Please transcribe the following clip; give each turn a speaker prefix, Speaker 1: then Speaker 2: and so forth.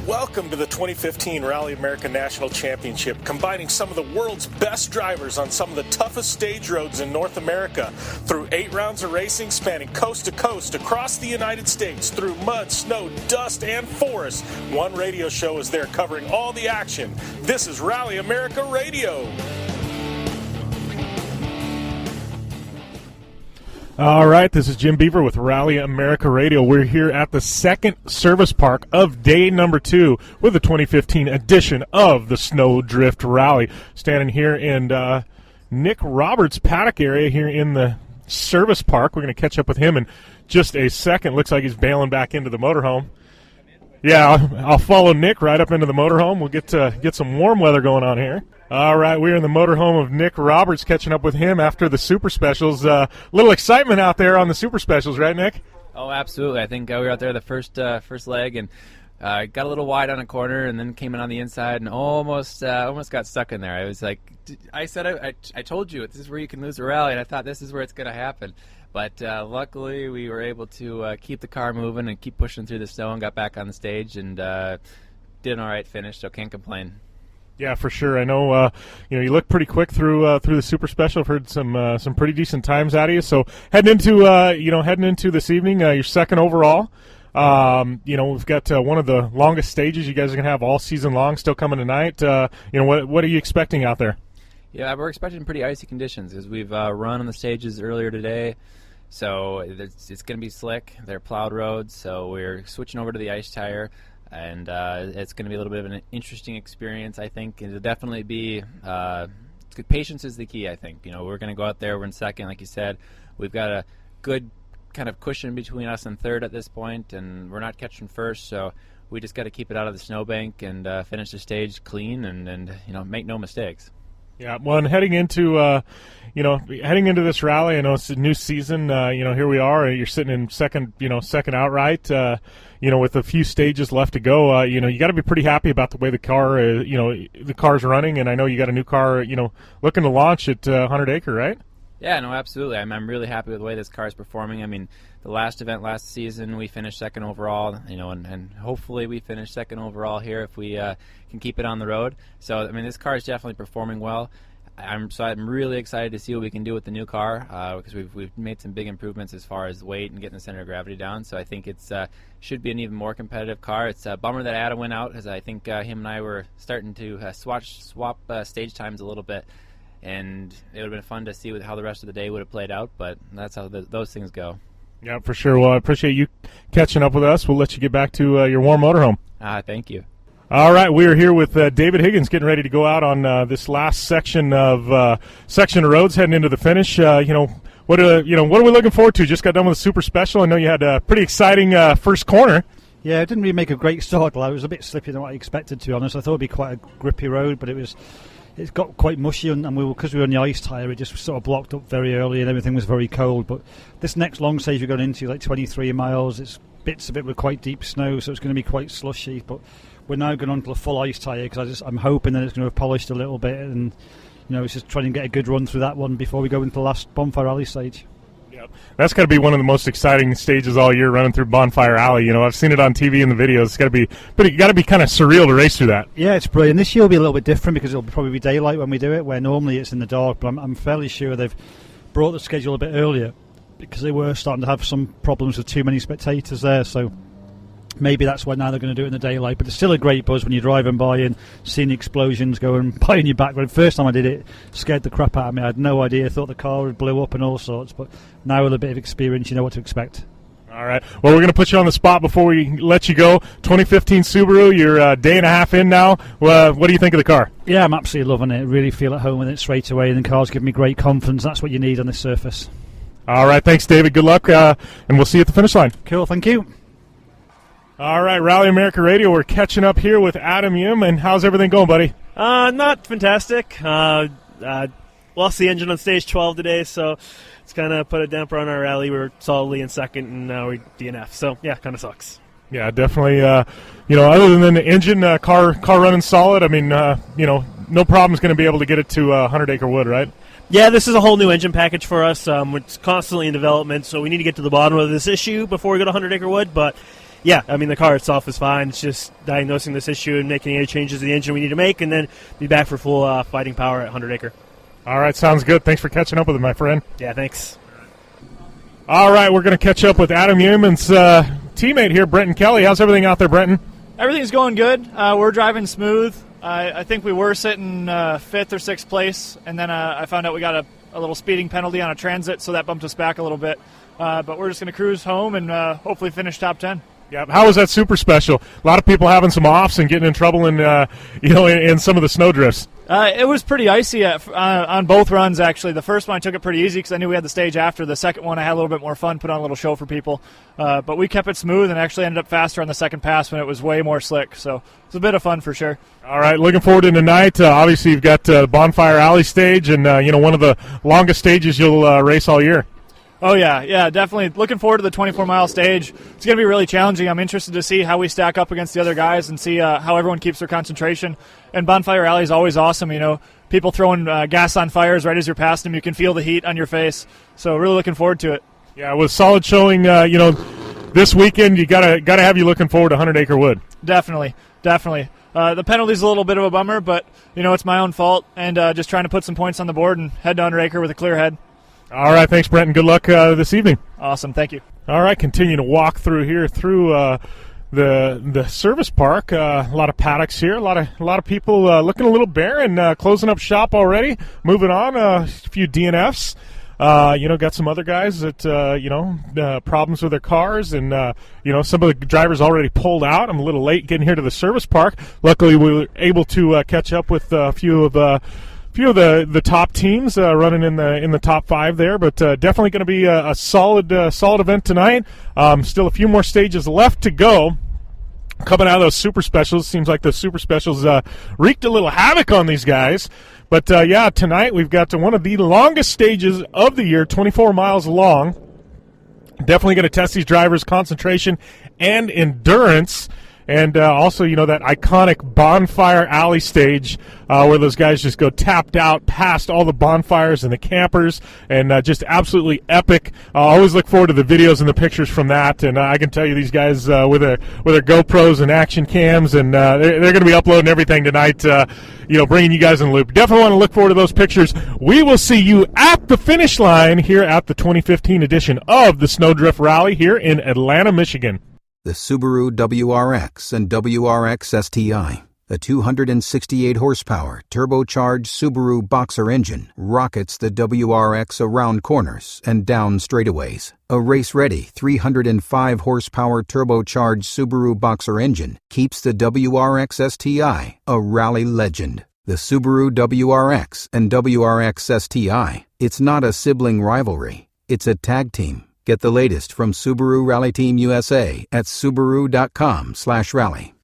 Speaker 1: Welcome to the 2015 Rally America National Championship, combining some of the world's best drivers on some of the toughest stage roads in North America. Through 8 rounds of racing spanning coast to coast across the United States, through mud, snow, dust, and forest, one radio show is there covering all the action. This is Rally America Radio.
Speaker 2: All right, this is Jim Beaver with Rally America Radio. We're here at the second service park of day number 2 with the 2015 edition of the Snowdrift Rally. Standing here in Nick Roberts' paddock area here in the service park. We're going to catch up with him in just a second. Looks like he's bailing back into the motorhome. Yeah, I'll follow Nick right up into the motorhome. We'll get some warm weather going on here. All right, we're in the motorhome of Nick Roberts, catching up with him after the Super Specials. Little excitement out there on the Super Specials, right, Nick?
Speaker 3: Oh, absolutely. I think we were out there the first leg and got a little wide on a corner, and then came in on the inside and almost got stuck in there. I was like, I told you this is where you can lose a rally, and I thought this is where it's going to happen. But luckily, we were able to keep the car moving and keep pushing through the snow, and got back on the stage and did an all right finish. So can't complain.
Speaker 2: Yeah, for sure. I know. You look pretty quick through the Super Special. I've heard some pretty decent times out of you. So heading into this evening, your second overall. We've got one of the longest stages you guys are gonna have all season long. Still coming tonight. What are you expecting out there?
Speaker 3: Yeah, we're expecting pretty icy conditions because we've run on the stages earlier today. So it's going to be slick. They're plowed roads, so we're switching over to the ice tire. And it's going to be a little bit of an interesting experience, I think. It'll definitely be patience is the key, I think. We're going to go out there. We're in second, like you said. We've got a good kind of cushion between us and third at this point, and we're not catching first. So we just got to keep it out of the snowbank and finish the stage clean and make no mistakes.
Speaker 2: Yeah, well, and heading into this rally, I know it's a new season. Here we are. You're sitting in second outright. With a few stages left to go. You got to be pretty happy about the way the car, the car's running. And I know you got a new car, looking to launch at 100 Acre, right?
Speaker 3: Yeah, no, absolutely. I'm really happy with the way this car is performing. I mean, the last event last season, we finished second overall, and hopefully we finish second overall here if we can keep it on the road. So, I mean, this car is definitely performing well. I'm really excited to see what we can do with the new car because we've made some big improvements as far as weight and getting the center of gravity down. So I think it's should be an even more competitive car. It's a bummer that Adam went out because I think him and I were starting to swap stage times a little bit. And it would have been fun to see how the rest of the day would have played out, but that's how those things go. Yeah,
Speaker 2: for sure. Well, I appreciate you catching up with us. We'll let you get back to your warm motorhome.
Speaker 3: Thank you.
Speaker 2: All right, we are here with David Higgins, getting ready to go out on this last section of roads, heading into the finish. What are we looking forward to? Just got done with a Super Special. I know you had a pretty exciting first corner.
Speaker 4: Yeah, it didn't really make a great start. It was a bit slippy than what I expected, to be honest. I thought it'd be quite a grippy road, but it got quite mushy, and because we were on the ice tyre, it just sort of blocked up very early, and everything was very cold. But this next long stage we're going into, like 23 miles, it's bits of it with quite deep snow, so it's going to be quite slushy. But we're now going on to the full ice tyre because I'm hoping that it's going to have polished a little bit, and it's just trying to get a good run through that one before we go into the last Bonfire Rally stage.
Speaker 2: Yep. That's got to be one of the most exciting stages all year, running through Bonfire Alley. I've seen it on TV in the videos. It's got to be kind of surreal to race through that.
Speaker 4: Yeah, it's brilliant. This year will be a little bit different because it'll probably be daylight when we do it, where normally it's in the dark. But I'm fairly sure they've brought the schedule a bit earlier because they were starting to have some problems with too many spectators there. So maybe that's why now they're going to do it in the daylight. But it's still a great buzz when you're driving by and seeing the explosions going by in your background. First time I did it, scared the crap out of me. I had no idea. Thought the car would blow up and all sorts. But now with a bit of experience, you know what to expect.
Speaker 2: All right. Well, we're going to put you on the spot before we let you go. 2015 Subaru, you're a day and a half in now. What do you think of the car?
Speaker 4: Yeah, I'm absolutely loving it. Really feel at home with it straight away. And the car's giving me great confidence. That's what you need on this surface.
Speaker 2: All right. Thanks, David. Good luck. And we'll see you at the finish line.
Speaker 4: Cool. Thank you.
Speaker 2: All right, Rally America Radio. We're catching up here with Adam Yim. And how's everything going, buddy?
Speaker 5: Not fantastic. Lost the engine on stage 12 today, so it's kind of put a damper on our rally. We were solidly in second, and now we're DNF. So, yeah, kind of sucks.
Speaker 2: Yeah, definitely. Other than the engine, car running solid, I mean, no problem's going to be able to get it to 100 Acre Wood, right?
Speaker 5: Yeah, this is a whole new engine package for us. It's constantly in development, so we need to get to the bottom of this issue before we go to 100 Acre Wood, but yeah, I mean, the car itself is fine. It's just diagnosing this issue and making any changes to the engine we need to make, and then be back for full fighting power at 100 Acre.
Speaker 2: All right, sounds good. Thanks for catching up with me, my friend.
Speaker 5: Yeah, thanks.
Speaker 2: All right, we're going to catch up with Adam Yeoman's teammate here, Brenton Kelly. How's everything out there, Brenton?
Speaker 6: Everything's going good. We're driving smooth. I think we were sitting 5th or 6th place, and then I found out we got a little speeding penalty on a transit, so that bumped us back a little bit. But we're just going to cruise home and hopefully finish top 10.
Speaker 2: Yeah, how was that super special? A lot of people having some offs and getting in trouble in some of the snow drifts.
Speaker 6: It was pretty icy on both runs, actually. The first one I took it pretty easy because I knew we had the stage after. The second one I had a little bit more fun, put on a little show for people. But we kept it smooth and actually ended up faster on the second pass when it was way more slick. So it was a bit of fun for sure.
Speaker 2: All right, looking forward to tonight. Obviously, you've got Bonfire Alley stage and one of the longest stages you'll race all year.
Speaker 6: Oh, yeah, definitely. Looking forward to the 24-mile stage. It's going to be really challenging. I'm interested to see how we stack up against the other guys and see how everyone keeps their concentration. And Bonfire Alley is always awesome. People throwing gas on fires right as you're passing them. You can feel the heat on your face. So really looking forward to it.
Speaker 2: Yeah, with solid showing, this weekend, you gotta have you looking forward to 100 Acre Wood.
Speaker 6: Definitely. The penalty's a little bit of a bummer, but, it's my own fault. And just trying to put some points on the board and head to 100 Acre with a clear head.
Speaker 2: All right, thanks, Brent, and good luck this evening.
Speaker 6: Awesome, thank you.
Speaker 2: All right, continue to walk through the service park. A lot of paddocks here. A lot of people looking a little barren. Closing up shop already. Moving on. A few DNFs. Got some other guys that problems with their cars, and some of the drivers already pulled out. I'm a little late getting here to the service park. Luckily, we were able to catch up with a few of the top teams running in the top 5 there, but definitely going to be a solid event tonight. Still a few more stages left to go. Coming out of those super specials, seems like the super specials wreaked a little havoc on these guys. But tonight we've got one of the longest stages of the year, 24 miles long. Definitely going to test these drivers' concentration and endurance. And also, that iconic Bonfire Alley stage where those guys just go tapped out past all the bonfires and the campers, and just absolutely epic. I always look forward to the videos and the pictures from that. And I can tell you these guys with their GoPros and action cams, and they're going to be uploading everything tonight, bringing you guys in the loop. Definitely want to look forward to those pictures. We will see you at the finish line here at the 2015 edition of the Snowdrift Rally here in Atlanta, Michigan.
Speaker 7: The Subaru WRX and WRX STI, a 268 horsepower turbocharged Subaru Boxer engine, rockets the WRX around corners and down straightaways. A race-ready 305 horsepower turbocharged Subaru Boxer engine keeps the WRX STI a rally legend. The Subaru WRX and WRX STI, it's not a sibling rivalry, it's a tag team. Get the latest from Subaru Rally Team USA at Subaru.com/rally.